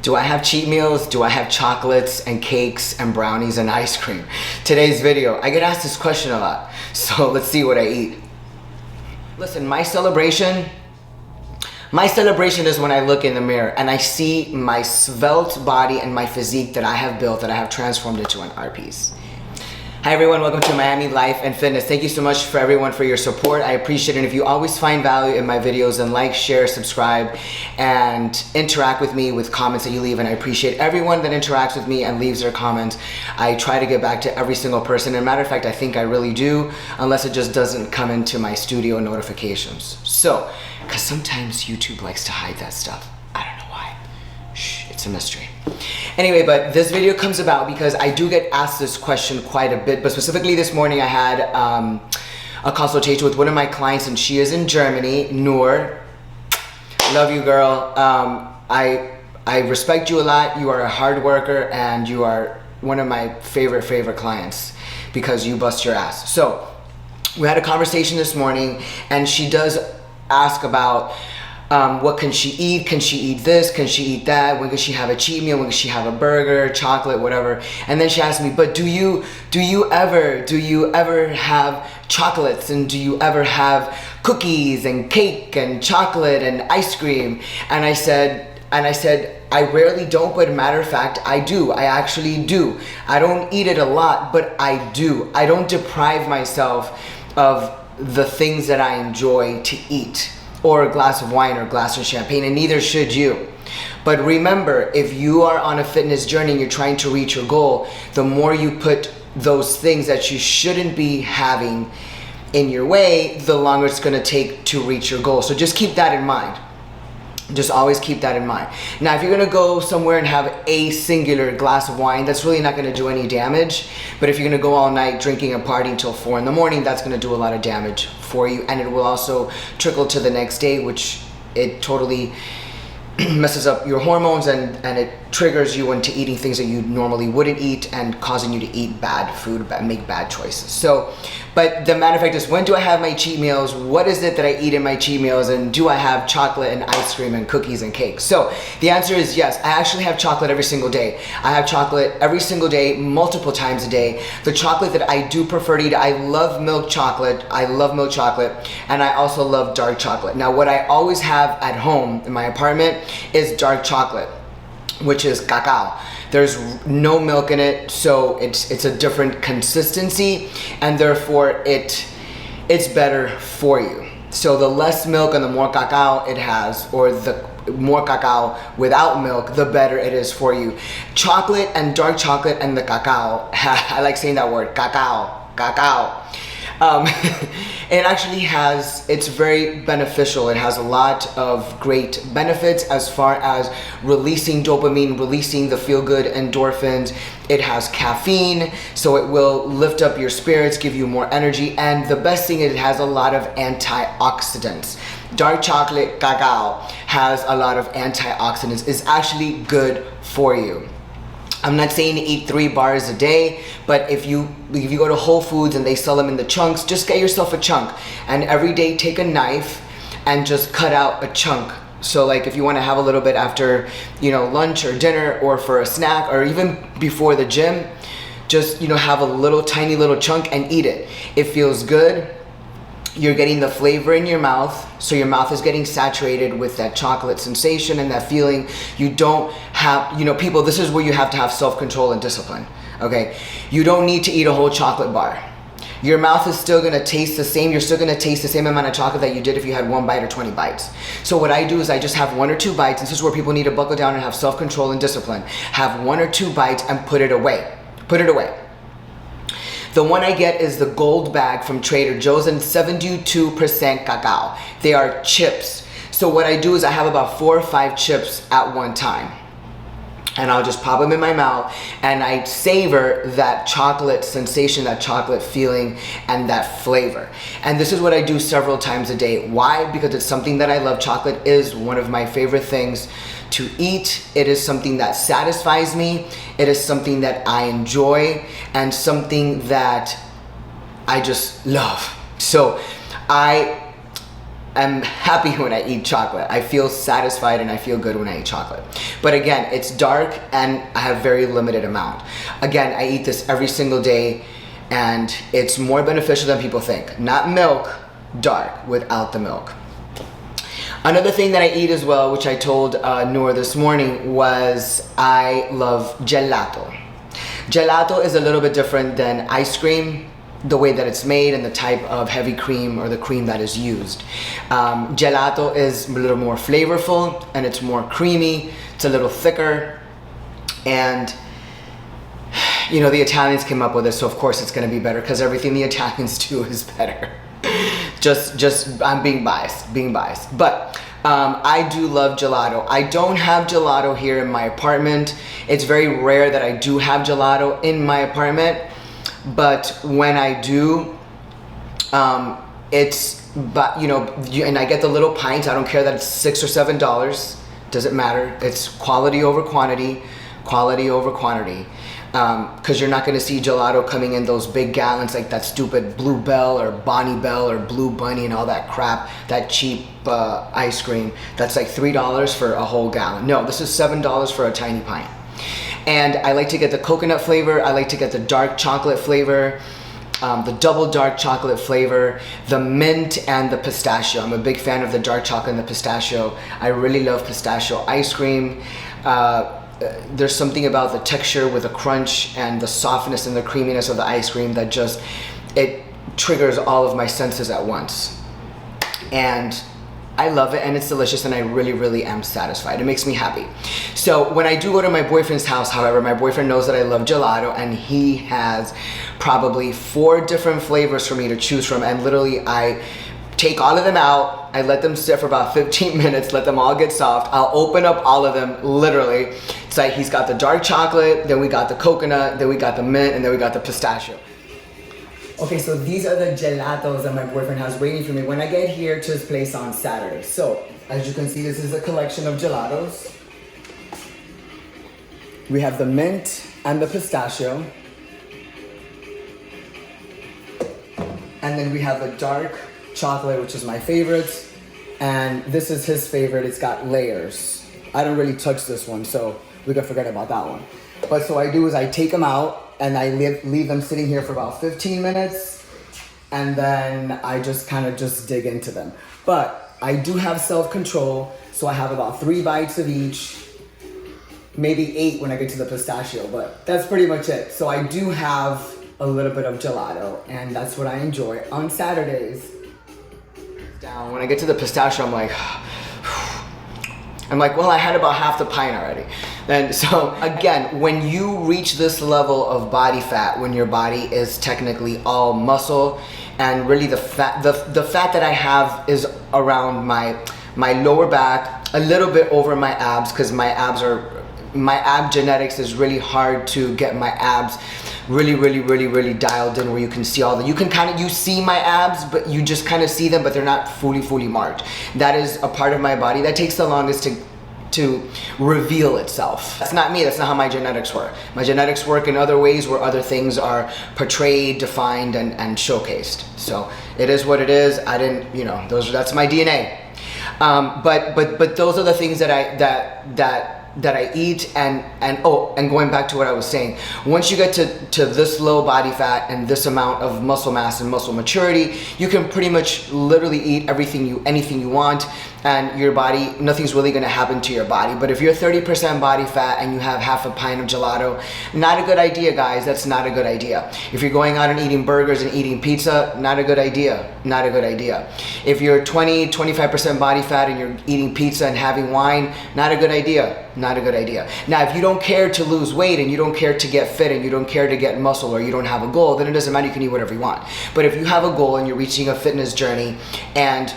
Do I have cheat meals? Do I have chocolates and cakes and brownies and ice cream? Today's video, I get asked this question a lot. So let's see what I eat. Listen, my celebration is when I look in the mirror and I see my svelte body and my physique that I have built, that I have transformed into an art piece. Hi everyone, welcome to Miami Life and Fitness. Thank you so much for everyone for your support. I appreciate it. And if you always find value in my videos, then like, share, subscribe, and interact with me with comments that you leave. And I appreciate everyone that interacts with me and leaves their comments. I try to get back to every single person. And matter of fact, I think I really do, unless it just doesn't come into my studio notifications. So, because sometimes YouTube likes to hide that stuff. I don't know why. Shh, it's a mystery. Anyway, but this video comes about because I do get asked this question quite a bit, but specifically this morning I had a consultation with one of my clients and she is in Germany, Noor. Love you, girl. I respect you a lot. You are a hard worker and you are one of my favorite clients because you bust your ass. So we had a conversation this morning and she does ask about what can she eat? Can she eat this? Can she eat that? When can she have a cheat meal? When can she have a burger, chocolate, whatever? And then she asked me, but do you ever have chocolates, and do you ever have cookies and cake and chocolate and ice cream? And I said, I rarely don't, but matter of fact, I do. I actually do. I don't eat it a lot, but I do. I don't deprive myself of the things that I enjoy to eat, or a glass of wine or a glass of champagne, and neither should you. But remember, if you are on a fitness journey and you're trying to reach your goal, the more you put those things that you shouldn't be having in your way, the longer it's gonna take to reach your goal. So just keep that in mind. Just always keep that in mind. Now, if you're gonna go somewhere and have a singular glass of wine, that's really not gonna do any damage. But if you're gonna go all night drinking and partying till 4 in the morning, that's gonna do a lot of damage for you. And it will also trickle to the next day, which it totally messes up your hormones and it triggers you into eating things that you normally wouldn't eat and causing you to eat bad food, make bad choices. So, but the matter of fact is, when do I have my cheat meals? What is it that I eat in my cheat meals? And do I have chocolate and ice cream and cookies and cake? So the answer is yes. I actually have chocolate every single day. I have chocolate every single day, multiple times a day. The chocolate that I do prefer to eat, I love milk chocolate. I love milk chocolate. And I also love dark chocolate. Now, what I always have at home in my apartment is dark chocolate, which is cacao. There's no milk in it, so it's a different consistency, and therefore it's better for you. So the less milk and the more cacao it has, or the more cacao without milk, the better it is for you. Chocolate and dark chocolate and the cacao, I like saying that word, cacao. It actually it's very beneficial. It has a lot of great benefits as far as releasing dopamine, releasing the feel-good endorphins. It has caffeine, so it will lift up your spirits, give you more energy, and the best thing is it has a lot of antioxidants. Dark chocolate, cacao, has a lot of antioxidants. It's actually good for you. I'm not saying to eat 3 bars a day, but if you go to Whole Foods and they sell them in the chunks, just get yourself a chunk. And every day take a knife and just cut out a chunk. So like if you want to have a little bit after, lunch or dinner or for a snack or even before the gym, just, have a little tiny little chunk and eat it. It feels good. You're getting the flavor in your mouth, so your mouth is getting saturated with that chocolate sensation and that feeling. You don't have, people, this is where you have to have self-control and discipline, okay? You don't need to eat a whole chocolate bar. Your mouth is still gonna taste the same. You're still gonna taste the same amount of chocolate that you did if you had 1 bite or 20 bites. So what I do is I just have 1 or 2 bites. This is where people need to buckle down and have self-control and discipline. Have 1 or 2 bites and put it away. Put it away. The one I get is the gold bag from Trader Joe's and 72% cacao. They are chips. So what I do is I have about 4 or 5 chips at one time. And I'll just pop them in my mouth and I savor that chocolate sensation, that chocolate feeling, and that flavor. And this is what I do several times a day. Why? Because it's something that I love. Chocolate is one of my favorite things to eat. It is something that satisfies me. It is something that I enjoy and something that I just love. So I'm happy when I eat chocolate. I feel satisfied and I feel good when I eat chocolate. But again, it's dark and I have very limited amount. Again, I eat this every single day and it's more beneficial than people think. Not milk, dark, without the milk. Another thing that I eat as well, which I told Noor this morning, was I love gelato. Gelato is a little bit different than ice cream, the way that it's made and the type of heavy cream or the cream that is used. Gelato is a little more flavorful and it's more creamy, it's a little thicker, and you know, the Italians came up with it, so of course it's gonna be better because everything the Italians do is better. just I'm being biased. But I do love gelato. I don't have gelato here in my apartment. It's very rare that I do have gelato in my apartment, but when I do, and I get the little pints. I don't care that it's $6 or $7. Doesn't matter. It's quality over quantity, because you're not going to see gelato coming in those big gallons like that stupid Blue Bell or Bonnie Bell or Blue Bunny and all that crap, that cheap ice cream that's like $3 for a whole gallon. No, this is $7 for a tiny pint. And I like to get the coconut flavor. I like to get the dark chocolate flavor, the double dark chocolate flavor, the mint and the pistachio. I'm a big fan of the dark chocolate and the pistachio. I really love pistachio ice cream. There's something about the texture with the crunch and the softness and the creaminess of the ice cream that just, it triggers all of my senses at once. And I love it and it's delicious and I really am satisfied. It makes me happy. So when I do go to my boyfriend's house, however, my boyfriend knows that I love gelato and he has probably 4 different flavors for me to choose from, and literally I take all of them out, I let them sit for about 15 minutes, let them all get soft. I'll open up all of them, literally. It's like he's got the dark chocolate, then we got the coconut, then we got the mint, and then we got the pistachio. Okay, so these are the gelatos that my boyfriend has waiting for me when I get here to his place on Saturday. So, as you can see, this is a collection of gelatos. We have the mint and the pistachio. And then we have the dark chocolate, which is my favorite. And this is his favorite, it's got layers. I don't really touch this one, so we can forget about that one. But so what I do is I take them out and I leave them sitting here for about 15 minutes, and then I just kind of dig into them. But I do have self-control, so I have about 3 bites of each, maybe 8 when I get to the pistachio, but that's pretty much it. So I do have a little bit of gelato, and that's what I enjoy on Saturdays. When I get to the pistachio, I'm like, well, I had about half the pint already. And so again, when you reach this level of body fat, when your body is technically all muscle, and really the fat that I have is around my lower back, a little bit over my abs, because my ab genetics is really hard to get my abs really dialed in where you can see all the, you see my abs, but you just kind of see them, but they're not fully marked. That is a part of my body that takes the longest to reveal itself. That's not me, that's not how my genetics work. My genetics work in other ways where other things are portrayed, defined, and showcased. So it is what it is. I didn't, that's my DNA. But those are the things that I eat, and going back to what I was saying, once you get to this low body fat and this amount of muscle mass and muscle maturity, you can pretty much literally eat anything you want, and your body, nothing's really gonna happen to your body. But if you're 30% body fat and you have half a pint of gelato, not a good idea, guys. That's not a good idea. If you're going out and eating burgers and eating pizza, not a good idea. Not a good idea. If you're 25% body fat and you're eating pizza and having wine, not a good idea. Not a good idea. Now, if you don't care to lose weight and you don't care to get fit and you don't care to get muscle, or you don't have a goal, then it doesn't matter, you can eat whatever you want. But if you have a goal and you're reaching a fitness journey and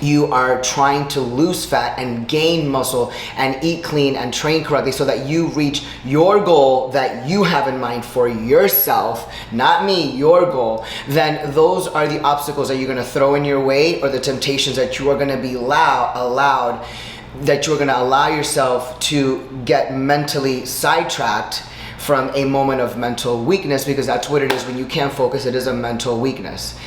you are trying to lose fat and gain muscle and eat clean and train correctly so that you reach your goal that you have in mind for yourself, not me, your goal, then those are the obstacles that you're going to throw in your way, or the temptations that you are going to be allowed that you're going to allow yourself to get mentally sidetracked from a moment of mental weakness, because that's what it is when you can't focus. It is a mental weakness.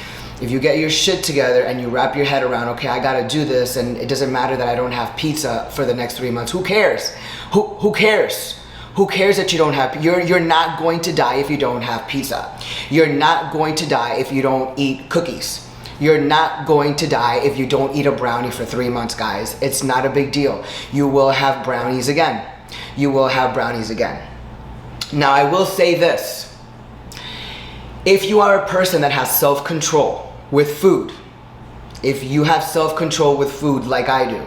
if you get your shit together and you wrap your head around, okay, I gotta do this, and it doesn't matter that I don't have pizza for the next 3 months. Who cares? Who cares? Who cares that you don't have, you're not going to die if you don't have pizza. You're not going to die if you don't eat cookies. You're not going to die if you don't eat a brownie for 3 months, guys. It's not a big deal. You will have brownies again. You will have brownies again. Now, I will say this. If you are a person that has self-control with food, if you have self-control with food like I do,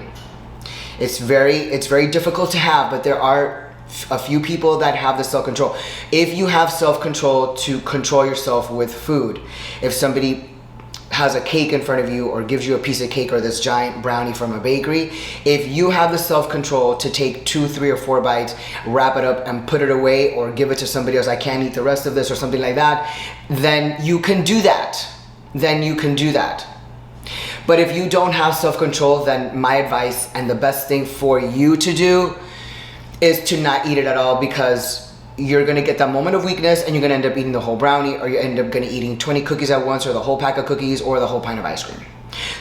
it's very difficult to have, but there are a few people that have the self-control. If you have self-control to control yourself with food, if somebody has a cake in front of you or gives you a piece of cake or this giant brownie from a bakery, if you have the self-control to take 2, 3, or 4 bites, wrap it up and put it away, or give it to somebody else, I can't eat the rest of this or something like that, then you can do that. Then you can do that. But if you don't have self-control, then my advice and the best thing for you to do is to not eat it at all, because you're gonna get that moment of weakness and you're gonna end up eating the whole brownie, or you end up gonna eating 20 cookies at once, or the whole pack of cookies, or the whole pint of ice cream.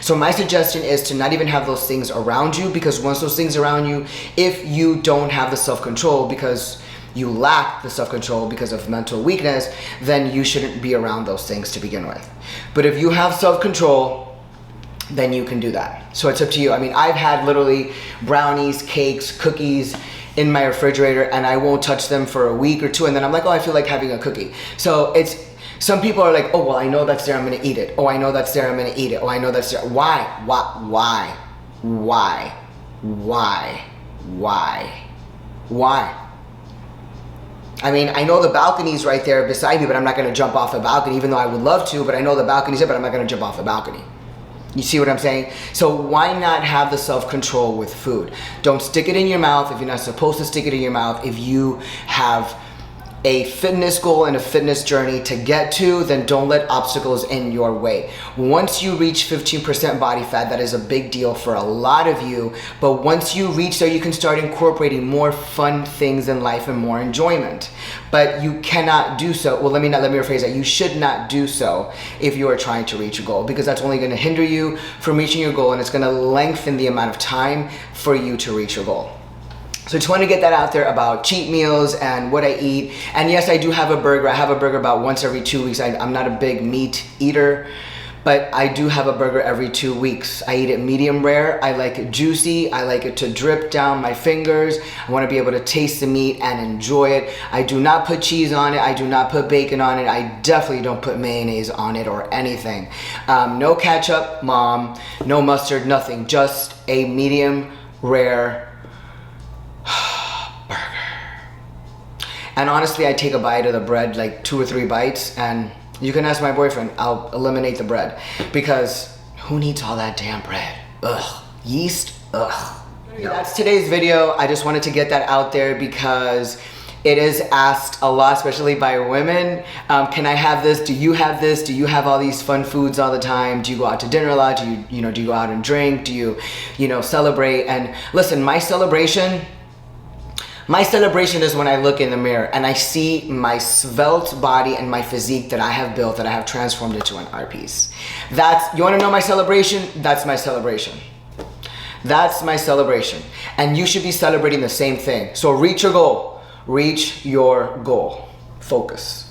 So my suggestion is to not even have those things around you, because once those things around you, if you don't have the self-control because you lack the self-control because of mental weakness, then you shouldn't be around those things to begin with. But if you have self-control, then you can do that. So it's up to you. I mean, I've had literally brownies, cakes, cookies in my refrigerator, and I won't touch them for a week or 2, and then I'm like, oh, I feel like having a cookie. So it's, some people are like, oh, well, I know that's there, I'm gonna eat it. Oh, I know that's there, I'm gonna eat it. Oh, I know that's there. Why? I mean, I know the balcony's right there beside me, but I'm not gonna jump off the balcony, even though I would love to, but I know the balcony's there, but I'm not gonna jump off the balcony. You see what I'm saying? So why not have the self-control with food? Don't stick it in your mouth if you're not supposed to stick it in your mouth. If you have a fitness goal and a fitness journey to get to, then don't let obstacles in your way. Once you reach 15% body fat, that is a big deal for a lot of you, but once you reach there, you can start incorporating more fun things in life and more enjoyment. But you cannot do so, well, let me rephrase that. You should not do so if you are trying to reach a goal, because that's only gonna hinder you from reaching your goal, and it's gonna lengthen the amount of time for you to reach your goal. So I just want to get that out there about cheat meals and what I eat. And yes, I do have a burger. I have a burger about once every 2 weeks. I'm not a big meat eater, but I do have a burger every 2 weeks. I eat it medium rare. I like it juicy. I like it to drip down my fingers. I want to be able to taste the meat and enjoy it. I do not put cheese on it. I do not put bacon on it. I definitely don't put mayonnaise on it or anything. No ketchup, Mom. No mustard, nothing. Just a medium rare burger. And honestly, I take a bite of the bread, like 2 or 3 bites, and you can ask my boyfriend, I'll eliminate the bread, because who needs all that damn bread? Ugh. Yeast? Ugh. That's today's video. I just wanted to get that out there because it is asked a lot, especially by women. Can I have this? Do you have this? Do you have all these fun foods all the time? Do you go out to dinner a lot? Do you go out and drink? Do you celebrate? And listen, my celebration is when I look in the mirror and I see my svelte body and my physique that I have built, that I have transformed into an art piece. You wanna know my celebration? That's my celebration. That's my celebration. And you should be celebrating the same thing. So reach your goal. Reach your goal. Focus.